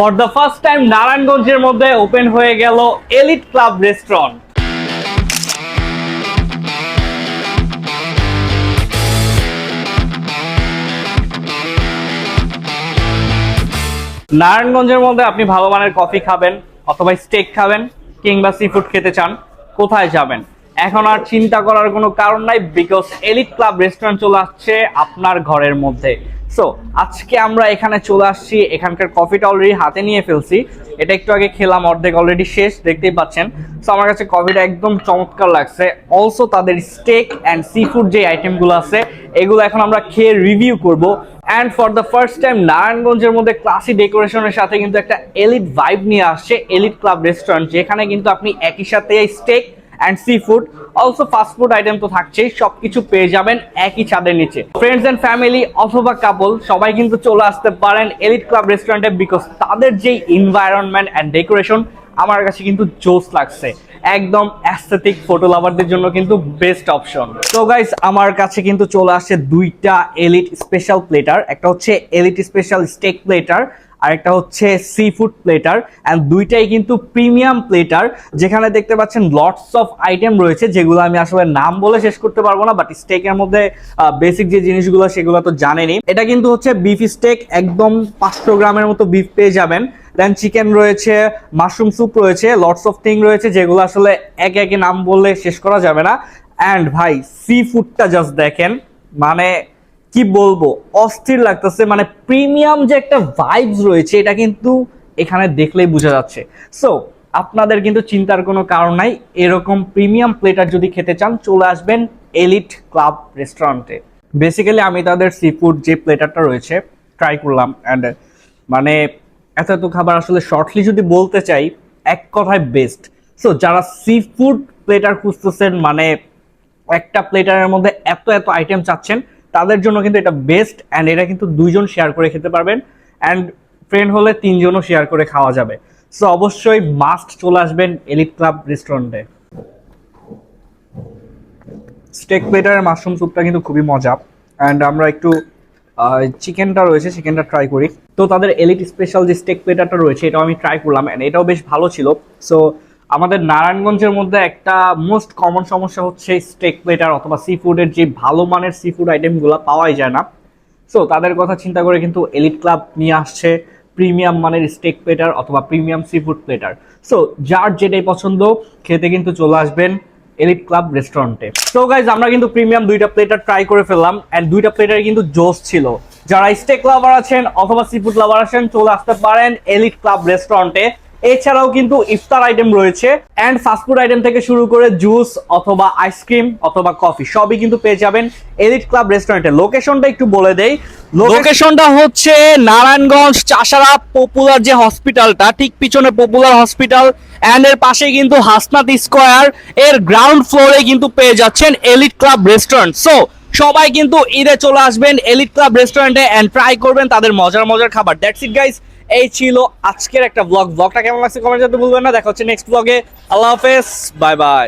For the first time নারায়ণগঞ্জের মধ্যে open হয়ে গেল এলিট ক্লাব রেস্টুরেন্ট। নারায়ণগঞ্জের মধ্যে আপনি ভালো মানের কফি খাবেন অথবা স্টেক খাবেন কিংবা সি ফুড খেতে চান, কোথায় যাবেন? এখন আর চিন্তা করার কোনো কারণ নাই, বিকজ এলিট ক্লাব রেস্টুরেন্ট চলে আসছে আপনার ঘরের মধ্যে। সো আজকে আমরা এখানে চলে আসছি, এখানকার কফিটা অলরেডি হাতে নিয়ে ফেলছি। এটা একটু আগে খেলাম, অর্ধেক অলরেডি শেষ, দেখতেই পাচ্ছেন। সো আমার কাছে কফিটা একদম চমৎকার লাগছে। অলসো তাদের স্টেক অ্যান্ড সি ফুড যে আইটেমগুলো আছে এগুলো এখন আমরা খেয়ে রিভিউ করব। And for the first time নারায়ণগঞ্জের মধ্যে ক্লাসি ডেকোরেশনের সাথে কিন্তু একটা এলিট ভাইব নিয়ে আসছে এলিট ক্লাব রেস্টুরেন্ট, যেখানে কিন্তু আপনি একই সাথে steak and seafood also fast food item তো থাকছেই, সবকিছু পেয়ে যাবেন একই ছাদের নিচে। ফ্রেন্ডস এন্ড ফ্যামিলি অথবা কাপল সবাই কিন্তু চলে আসতে পারেন এলিট ক্লাব রেস্টুরেন্টে, বিকজ তাদের যে এনভায়রনমেন্ট অ্যান্ড ডেকোরেশন আমার কাছে কিন্তু জোস লাগছে। একদম অ্যাস্থেটিক ফটো লাভারদের জন্য কিন্তু বেস্ট অপশন। তো গাইস, আমার কাছে কিন্তু চলে আসছে দুইটা এলিট স্পেশাল প্লেটার, একটা হচ্ছে এলিট স্পেশাল স্টেক প্লেটার আর একটা হচ্ছে সি ফুড প্লেটার। অ্যান্ড দুইটাই কিন্তু প্রিমিয়াম প্লেটার, যেখানে দেখতে পাচ্ছেন লটস অফ আইটেম রয়েছে, যেগুলো আমি আসলে নাম বলে শেষ করতে পারবো না, বাট স্টেকের মধ্যে বেসিক যে জিনিসগুলো সেগুলো তো জানেনি। এটা কিন্তু হচ্ছে বিফ স্টেক, একদম 500 গ্রামের মতো বিফ পেয়ে যাবেন। দেন চিকেন রয়েছে, মাশরুম স্যুপ রয়েছে, লটস অফ থিং রয়েছে, যেগুলো আসলে একে একে নাম বললে শেষ করা যাবে না। অ্যান্ড ভাই, সি ফুডটা জাস্ট দেখেন, মানে কি বলবো, অস্থির লাগতেছে। মানে প্রিমিয়াম যে একটা ভাইবস রয়েছে এটা কিন্তু এখানে দেখলেই বোঝা যাচ্ছে। সো আপনাদের কিন্তু চিন্তার কোনো কারণ নাই, এরকম প্রিমিয়াম প্লেটার যদি খেতে চান চলে আসবেন এলিট ক্লাব রেস্টুরেন্টে। বেসিক্যালি আমি তাদের সি ফুড যে প্লেটারটা রয়েছে ট্রাই করলাম, অ্যান্ড মানে এত এত খাবার আসলে শর্টলি যদি বলতে চাই এক কথায় বেস্ট। সো যারা সি ফুড প্লেটার খুঁজতেছেন, মানে একটা প্লেটারের মধ্যে এত এত আইটেম চাচ্ছেন, তাদের জন্য কিন্তু এটা বেস্ট। অ্যান্ড এটা কিন্তু 2 জন শেয়ার করে খেতে পারবেন, অ্যান্ড ফ্রেন্ড হলে 3 জনও শেয়ার করে খাওয়া যাবে। সো অবশ্যই মাস্ট চলে আসবেন এলিট ক্লাব রেস্টুরেন্টে। স্টেক প্লেটারের মাশরুম স্যুপটা কিন্তু খুবই মজা। অ্যান্ড আমরা একটু চিকেনটা রয়েছে, চিকেনটা ট্রাই করি। তো তাদের এলিট স্পেশাল যে স্টেক প্লেটারটা রয়েছে এটাও আমি ট্রাই করলাম, অ্যান্ড এটাও বেশ ভালো ছিল। সো আমাদের নারায়ণগঞ্জের মধ্যে একটা মোস্ট কমন সমস্যা হচ্ছে স্টেক প্লেটার অথবা সি ফুডের যে ভালো মানের সি ফুড আইটেমগুলো পাওয়াই যায় না। সো তাদের কথা চিন্তা করে কিন্তু এলিট ক্লাব নিয়ে আসছে প্রিমিয়াম মানের স্টেক প্লেটার অথবা premium sea food platter. So যার যেটাই পছন্দ খেতে কিন্তু চলে আসবেন এলিট ক্লাব রেস্টুরেন্টে। সো গাইজ, আমরা কিন্তু প্রিমিয়াম দুইটা প্লেটার ট্রাই করে ফেললাম, অ্যান্ড দুইটা প্লেটার কিন্তু জোস ছিল। যারা স্টেক লাভার আছেন অথবা সি ফুড লাভার আছেন চলে আসতে পারেন এলিট ক্লাব রেস্টুরেন্টে। এছাড়াও কিন্তু ইফতার আইটেম রয়েছে, অ্যান্ড ফাস্টফুড আইটেম থেকে শুরু করে জুস অথবা আইসক্রিম অথবা কফি সবই কিন্তু পেয়ে যাবেন এলিট ক্লাব রেস্টুরেন্টে। লোকেশনটা একটু বলে দেই, লোকেশনটা হচ্ছে নারায়ণগঞ্জ চাষারা পপুলার যে হসপিটালটা, ঠিক পিছনে পপুলার হসপিটাল, অ্যান্ড এর পাশে কিন্তু হাসনাত স্কয়ার এর গ্রাউন্ড ফ্লোরে কিন্তু পেয়ে যাচ্ছেন এলিট ক্লাব রেস্টুরেন্ট। সো সবাই কিন্তু ঈদে চলে আসবেন এলিট ক্লাব রেস্টুরেন্টে অ্যান্ড ট্রাই করবেন তাদের মজার মজার খাবার। দ্যাটস ইট গাইস, এই ছিল আজকের একটা ব্লগটা কেমন লাগছে কমেন্ট করতে ভুলবেন না। দেখা হচ্ছে নেক্সট ব্লগে। আল্লাহ হাফেজ, বাই বাই।